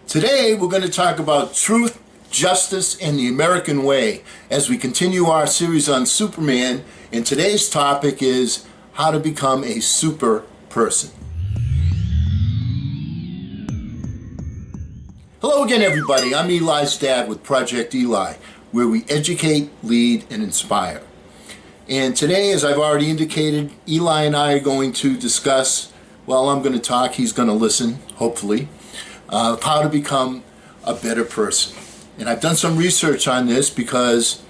Today we're going to talk about truth, justice, and the American way as we continue our series on Superman, and today's topic is how to become a super person. Hello again everybody, I'm Eli's dad with Project Eli, where we educate, lead, and inspire. And today, as I've already indicated, Eli and I are going to discuss, well, I'm going to talk, he's going to listen, hopefully, how to become a better person. And I've done some research on this because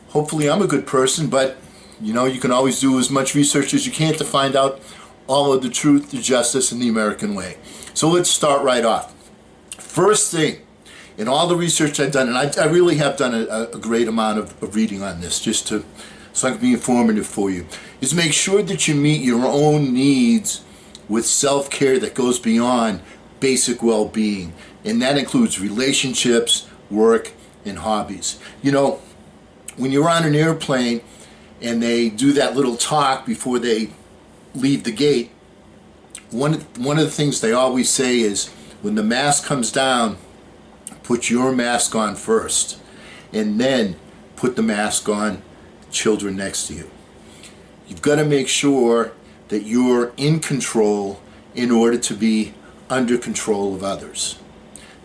hopefully I'm a good person, but you know, you can always do as much research as you can to find out all of the truth, the justice, and the American way. So let's start right off. First thing, in all the research I've done, and I really have done a great amount of reading on this, just so I can be informative for you, is make sure that you meet your own needs with self-care that goes beyond basic well-being, and that includes relationships, work, and hobbies. You know, when you're on an airplane and they do that little talk before they leave the gate, one of the things they always say is, when the mask comes down, put your mask on first, and then put the mask on children next to you. You've got to make sure that you're in control in order to be under control of others.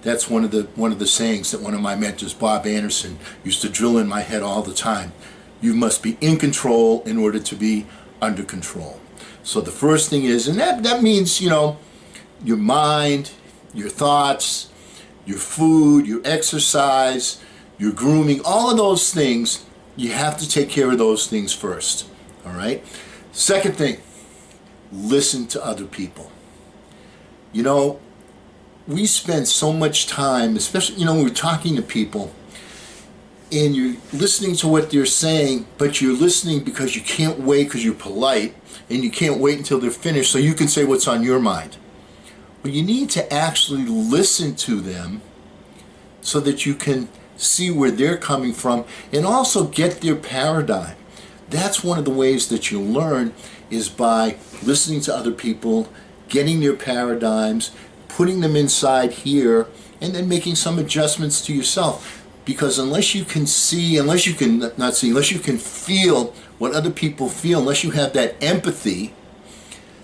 That's one of the sayings that one of my mentors, Bob Anderson, used to drill in my head all the time. You must be in control in order to be under control. So the first thing is, and that means, you know, your mind, your thoughts, your food, your exercise, your grooming, all of those things, you have to take care of those things first. All right? Second thing, listen to other people. You know, we spend so much time, especially, you know, when we're talking to people, and you're listening to what they're saying, but you're listening because you can't wait, because you're polite, and you can't wait until they're finished so you can say what's on your mind. But you need to actually listen to them so that you can see where they're coming from and also get their paradigm. That's one of the ways that you learn, is by listening to other people, getting their paradigms, putting them inside here, and then making some adjustments to yourself. Because unless you can see, unless you can feel what other people feel, unless you have that empathy,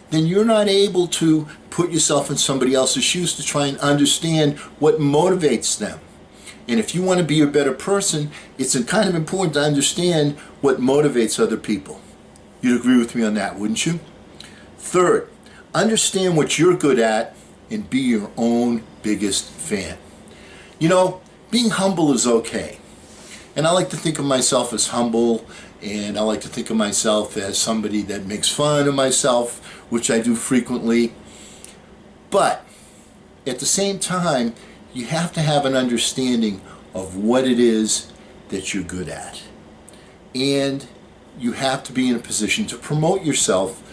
then you're not able to put yourself in somebody else's shoes to try and understand what motivates them. And if you want to be a better person, it's kind of important to understand what motivates other people. You'd agree with me on that, wouldn't you? Third, understand what you're good at and be your own biggest fan. You know, being humble is okay. And I like to think of myself as humble, and I like to think of myself as somebody that makes fun of myself, which I do frequently. But at the same time, you have to have an understanding of what it is that you're good at. And you have to be in a position to promote yourself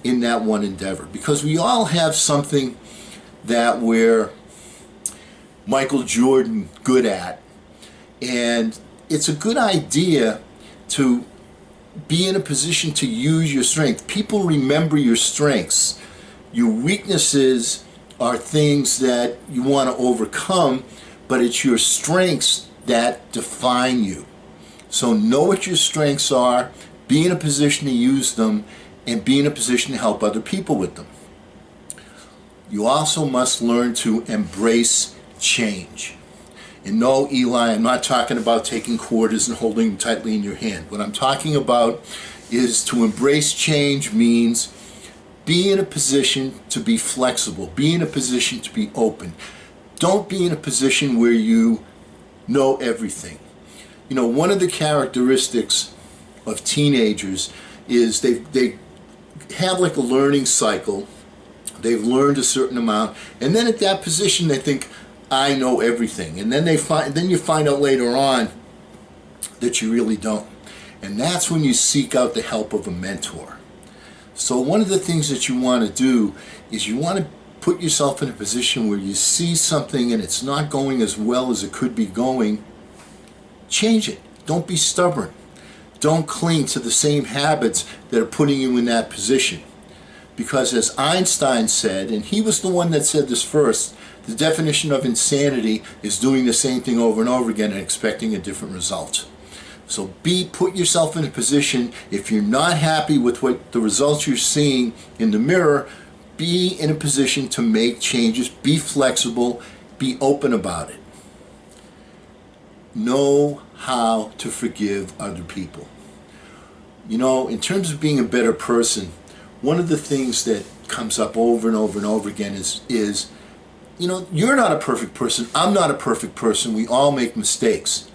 in that one endeavor. Because we all have something that we're Michael Jordan good at. And it's a good idea to be in a position to use your strength. People remember your strengths. Your weaknesses are things that you want to overcome, but it's your strengths that define you. So know what your strengths are, be in a position to use them, and be in a position to help other people with them. You also must learn to embrace change. And no, Eli, I'm not talking about taking quarters and holding them tightly in your hand. What I'm talking about is to embrace change means be in a position to be flexible. Be in a position to be open. Don't be in a position where you know everything. You know, one of the characteristics of teenagers is they have like a learning cycle. They've learned a certain amount, and then at that position they think, I know everything. And then you find out later on that you really don't. And that's when you seek out the help of a mentor. So one of the things that you want to do is you want to put yourself in a position where you see something and it's not going as well as it could be going. Change it. Don't be stubborn. Don't cling to the same habits that are putting you in that position. Because as Einstein said, and he was the one that said this first, The definition of insanity is doing the same thing over and over again and expecting a different result. So put yourself in a position, if you're not happy with what the results you're seeing in the mirror, be in a position to make changes, be flexible, be open about it. Know how to forgive other people. You know, in terms of being a better person, one of the things that comes up over and over and over again is you know, you're not a perfect person, I'm not a perfect person, we all make mistakes.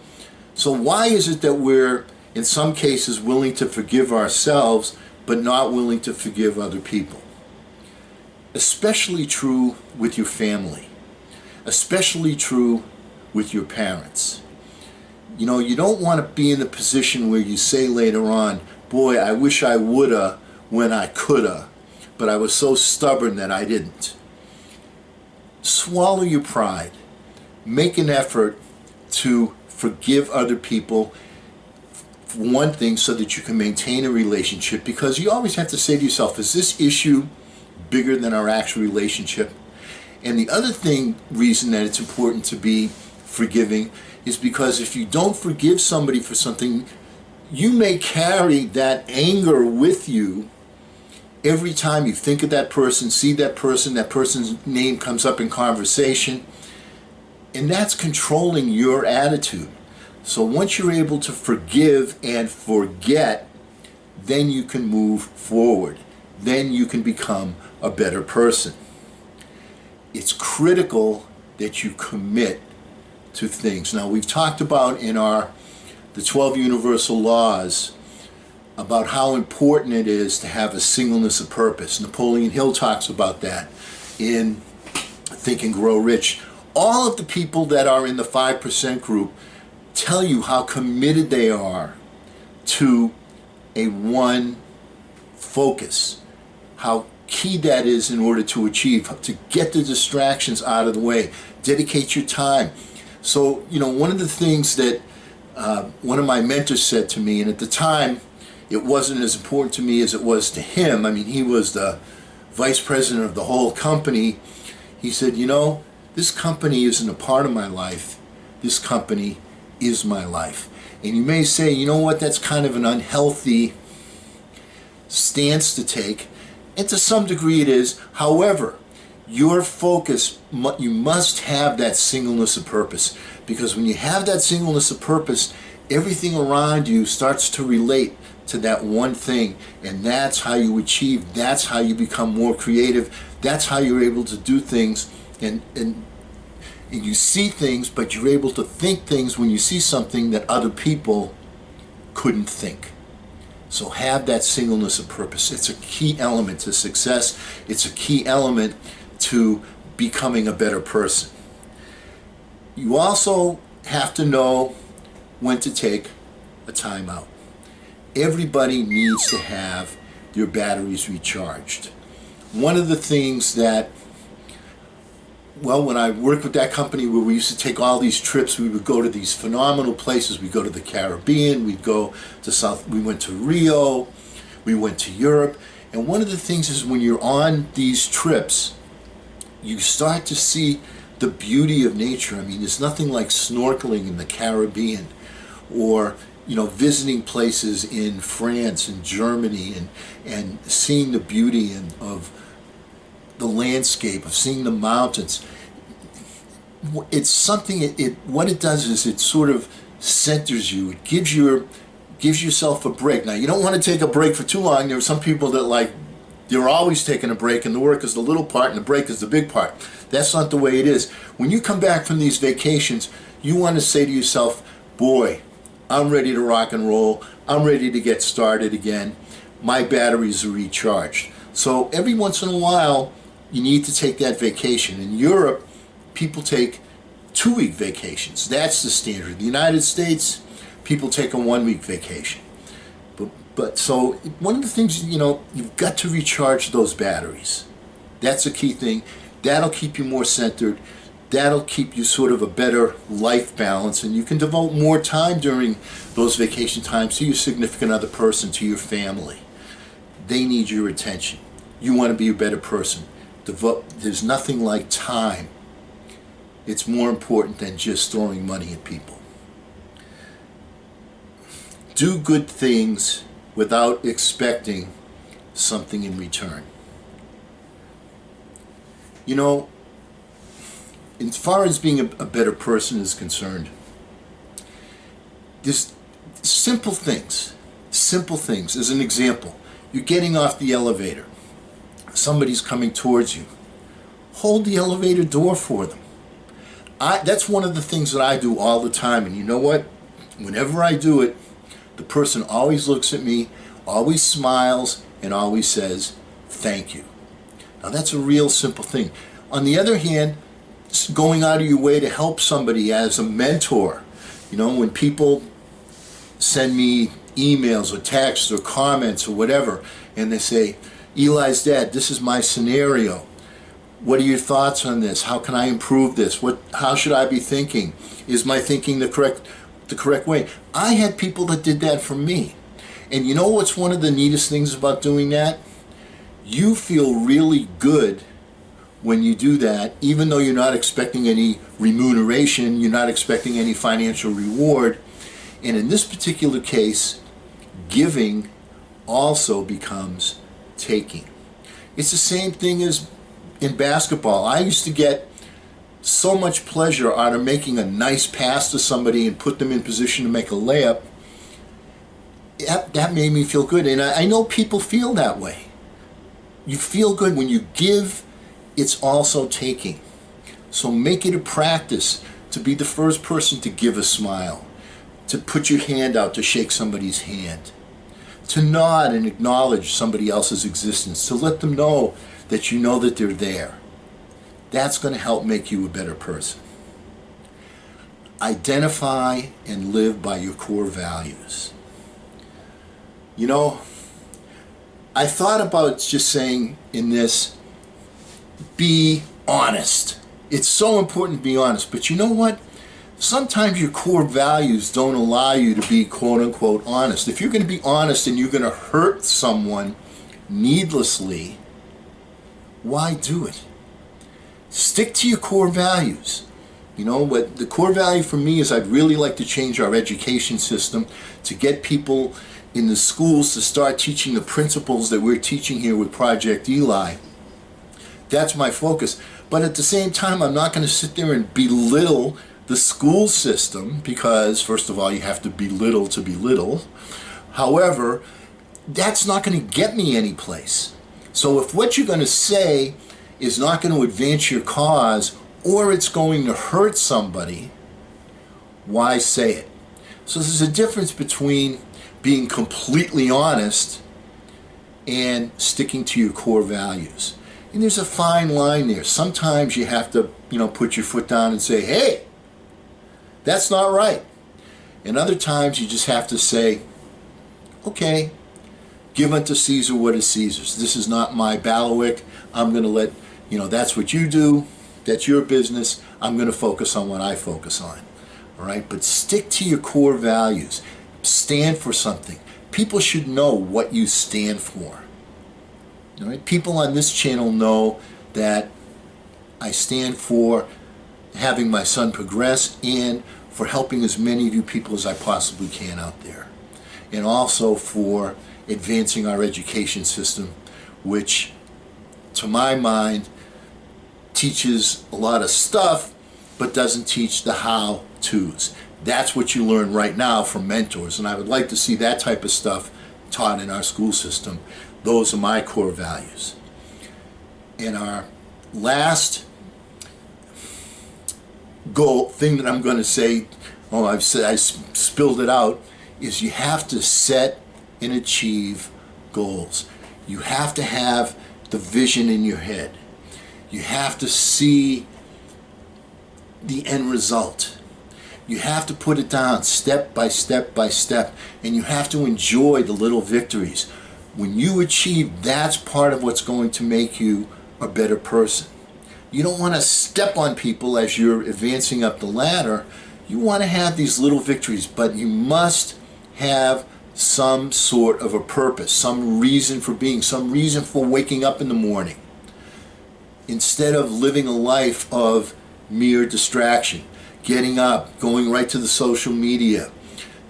So why is it that we're, in some cases, willing to forgive ourselves, but not willing to forgive other people? Especially true with your family. Especially true with your parents. You know, you don't want to be in a position where you say later on, boy, I wish I woulda when I coulda, but I was so stubborn that I didn't. Swallow your pride. Make an effort to forgive other people, for one thing, so that you can maintain a relationship, because you always have to say to yourself, is this issue bigger than our actual relationship? And the other reason that it's important to be forgiving is because if you don't forgive somebody for something, you may carry that anger with you every time you think of that person, see that person's name comes up in conversation, and that's controlling your attitude. So once you're able to forgive and forget, then you can move forward. Then you can become a better person. It's critical that you commit to things. Now, we've talked about in the 12 Universal Laws about how important it is to have a singleness of purpose. Napoleon Hill talks about that in Think and Grow Rich. All of the people that are in the 5% group tell you how committed they are to a one focus, how key that is in order to achieve, to get the distractions out of the way, dedicate your time. So, you know, one of the things that one of my mentors said to me, and at the time it wasn't as important to me as it was to him. I mean, he was the vice president of the whole company. He said, you know, this company isn't a part of my life. This company is my life. And you may say, you know what, that's kind of an unhealthy stance to take. And to some degree it is. However, your focus, you must have that singleness of purpose. Because when you have that singleness of purpose, everything around you starts to relate to that one thing. And that's how you achieve. That's how you become more creative. That's how you're able to do things. And you see things, but you're able to think things when you see something that other people couldn't think. So have that singleness of purpose. It's a key element to success. It's a key element to becoming a better person. You also have to know when to take a time out. Everybody needs to have their batteries recharged. One of the things that, well, when I worked with that company where we used to take all these trips, we would go to these phenomenal places. We'd go to the Caribbean, we went to Rio, we went to Europe. And one of the things is when you're on these trips, you start to see the beauty of nature. I mean, there's nothing like snorkeling in the Caribbean, or, you know, visiting places in France and Germany, and seeing the beauty of the landscape, of seeing the mountains. It's something, what it does is it sort of centers you. It gives yourself a break. Now, you don't want to take a break for too long. There are some people that they're always taking a break, and the work is the little part and the break is the big part. That's not the way it is. When you come back from these vacations, you want to say to yourself, boy, I'm ready to rock and roll. I'm ready to get started again. My batteries are recharged. So every once in a while, you need to take that vacation. In Europe, people take 2-week vacations. That's the standard. In the United States, people take a 1-week vacation. But so one of the things, you know, you've got to recharge those batteries. That's a key thing. That'll keep you more centered. That'll keep you sort of a better life balance, and you can devote more time during those vacation times to your significant other person, to your family. They need your attention. You want to be a better person. There's nothing like time it's more important than just throwing money at people. Do good things without expecting something in return. You know, as far as being a better person is concerned, just simple things. Simple things. As an example, you're getting off the elevator. Somebody's coming towards you. Hold the elevator door for them. That's one of the things that I do all the time. And you know what? Whenever I do it, the person always looks at me, always smiles, and always says, thank you. Now that's a real simple thing. On the other hand, going out of your way to help somebody as a mentor. You know, when people send me emails or texts or comments or whatever, and they say, Eli's dad, this is my scenario. What are your thoughts on this? How can I improve this? How should I be thinking? Is my thinking the correct way? I had people that did that for me. And you know what's one of the neatest things about doing that? You feel really good when you do that, even though you're not expecting any remuneration, you're not expecting any financial reward. And in this particular case, giving also becomes taking. It's the same thing as in basketball. I used to get so much pleasure out of making a nice pass to somebody and put them in position to make a layup. That made me feel good. And I know people feel that way. You feel good when you give. It's also taking. So make it a practice to be the first person to give a smile, to put your hand out to shake somebody's hand, to nod and acknowledge somebody else's existence, to let them know that you know that they're there. That's going to help make you a better person. Identify and live by your core values. You know, I thought about just saying in this, be honest. It's so important to be honest, but you know what? Sometimes your core values don't allow you to be quote unquote honest. If you're going to be honest and you're going to hurt someone needlessly, why do it? Stick to your core values. You know, what the core value for me is I'd really like to change our education system to get people in the schools to start teaching the principles that we're teaching here with Project Eli. That's my focus. But at the same time, I'm not going to sit there and belittle the school system because, first of all, you have to belittle to belittle. However, that's not going to get me any place. So if what you're going to say is not going to advance your cause or it's going to hurt somebody, why say it? So there's a difference between being completely honest and sticking to your core values. And there's a fine line there. Sometimes you have to, put your foot down and say, hey, that's not right. And other times you just have to say, okay, give unto Caesar what is Caesar's. This is not my bailiwick. I'm going to let, that's what you do. That's your business. I'm going to focus on what I focus on. All right? But stick to your core values. Stand for something. People should know what you stand for. All right? People on this channel know that I stand for having my son progress and for helping as many of you people as I possibly can out there. And also for advancing our education system, which, to my mind, teaches a lot of stuff, but doesn't teach the how-tos. That's what you learn right now from mentors, and I would like to see that type of stuff taught in our school system. Those are my core values. And our last thing that I'm going to say, I spilled it out, is you have to set and achieve goals. You have to have the vision in your head. You have to see the end result. You have to put it down step by step by step, and you have to enjoy the little victories. When you achieve, that's part of what's going to make you a better person. You don't want to step on people as you're advancing up the ladder. You want to have these little victories, but you must have some sort of a purpose, some reason for being, some reason for waking up in the morning. Instead of living a life of mere distraction. Getting up, going right to the social media,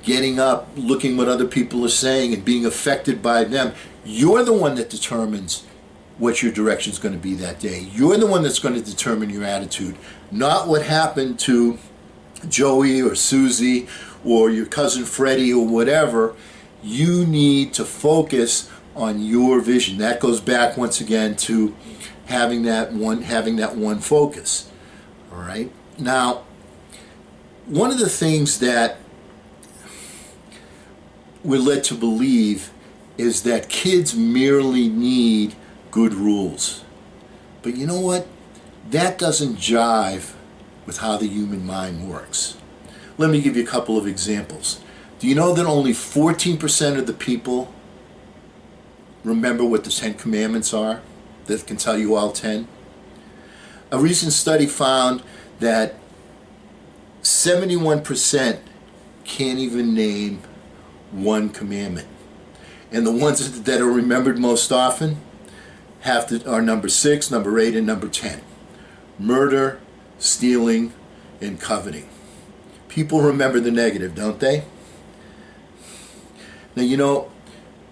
getting up, looking what other people are saying and being affected by them. You're the one that determines what your direction is going to be that day. You're the one that's going to determine your attitude, not what happened to Joey or Susie or your cousin Freddie or whatever. You need to focus on your vision. That goes back once again to having that one focus. All right. Now, one of the things that we're led to believe is that kids merely need good rules. But you know what? That doesn't jive with how the human mind works. Let me give you a couple of examples. Do you know that only 14% of the people remember what the 10 Commandments are? That can tell you all 10? A recent study found that 71% can't even name one commandment. And the ones that are remembered most often are number 6, number 8, and number 10. Murder, stealing, and coveting. People remember the negative, don't they? Now, you know,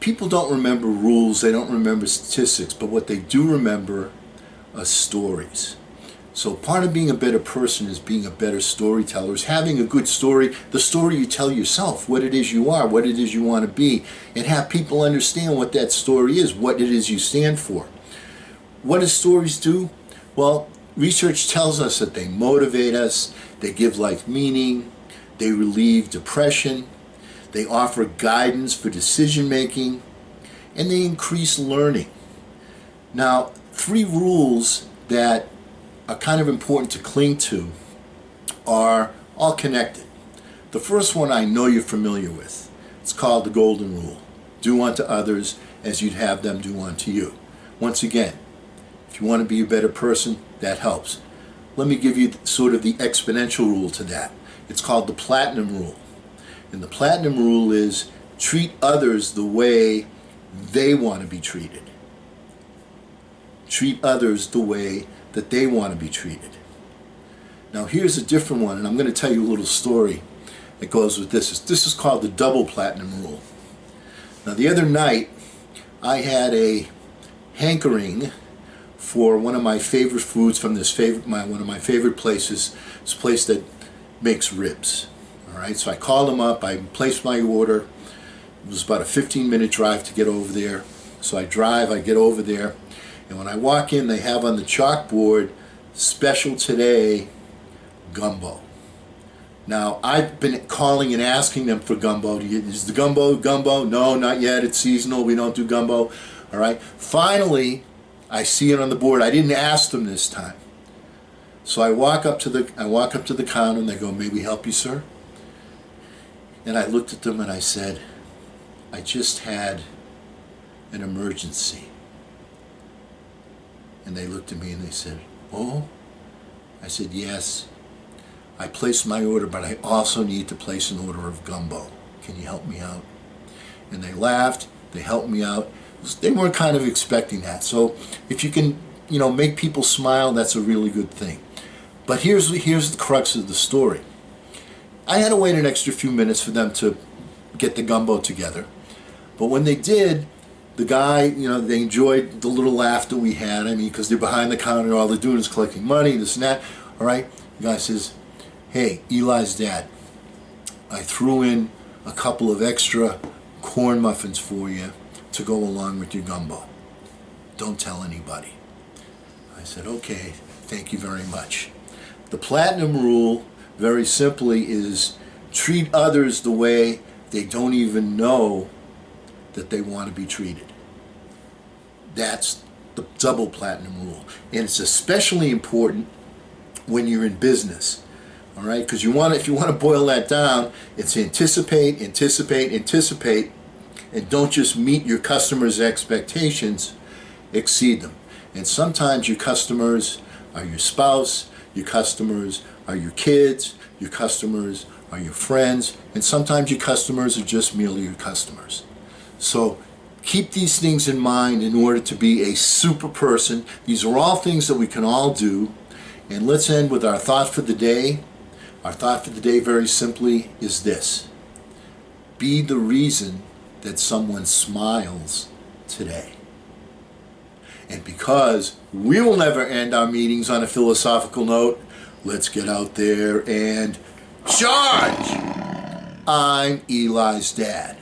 people don't remember rules, they don't remember statistics, but what they do remember are stories. So part of being a better person is being a better storyteller, is having a good story, the story you tell yourself, what it is you are, what it is you want to be, and have people understand what that story is, what it is you stand for. What do stories do? Well, research tells us that they motivate us, they give life meaning, they relieve depression, they offer guidance for decision making, and they increase learning. Now, 3 rules that are kind of important to cling to are all connected. The first one I know you're familiar with. It's called the Golden Rule. Do unto others as you'd have them do unto you. Once again, if you want to be a better person, that helps. Let me give you sort of the exponential rule to that. It's called the Platinum Rule. And the Platinum Rule is treat others the way they want to be treated. Treat others the way that they want to be treated. Now here's a different one, and I'm going to tell you a little story that goes with this. This is called the Double Platinum Rule. Now the other night I had a hankering for one of my favorite foods from one of my favorite places. It's a place that makes ribs. All right, so I called them up, I placed my order. It was about a 15-minute drive to get over there. So I get over there, and when I walk in, they have on the chalkboard, special today, gumbo. Now, I've been calling and asking them for gumbo. Is the gumbo? No, not yet. It's seasonal. We don't do gumbo. All right. Finally, I see it on the board. I didn't ask them this time. So I walk up to the counter, and they go, "May we help you, sir?" And I looked at them and I said, "I just had an emergency." And they looked at me and they said, "Oh?" I said, "Yes. I placed my order, but I also need to place an order of gumbo. Can you help me out?" And they laughed. They helped me out. They weren't kind of expecting that. So if you can, make people smile, that's a really good thing. But here's the crux of the story. I had to wait an extra few minutes for them to get the gumbo together. But when they did, the guy, they enjoyed the little laugh that we had. I mean, because they're behind the counter, all they're doing is collecting money, this and that. All right? The guy says, "Hey, Eli's dad, I threw in a couple of extra corn muffins for you to go along with your gumbo. Don't tell anybody." I said, "Okay, thank you very much." The Platinum Rule, very simply, is treat others the way they don't even know that they want to be treated. That's the Double Platinum Rule. And it's especially important when you're in business. All right? Because if you want to boil that down, it's anticipate, anticipate, anticipate, and don't just meet your customers' expectations, exceed them. And sometimes your customers are your spouse, your customers are your kids, your customers are your friends, and sometimes your customers are just merely your customers. So keep these things in mind in order to be a super person. These are all things that we can all do, And let's end with our thought for the day. Our thought for the day, very simply, is this: be the reason that someone smiles today. And because we will never end our meetings on a philosophical note, let's get out there and charge! I'm Eli's dad.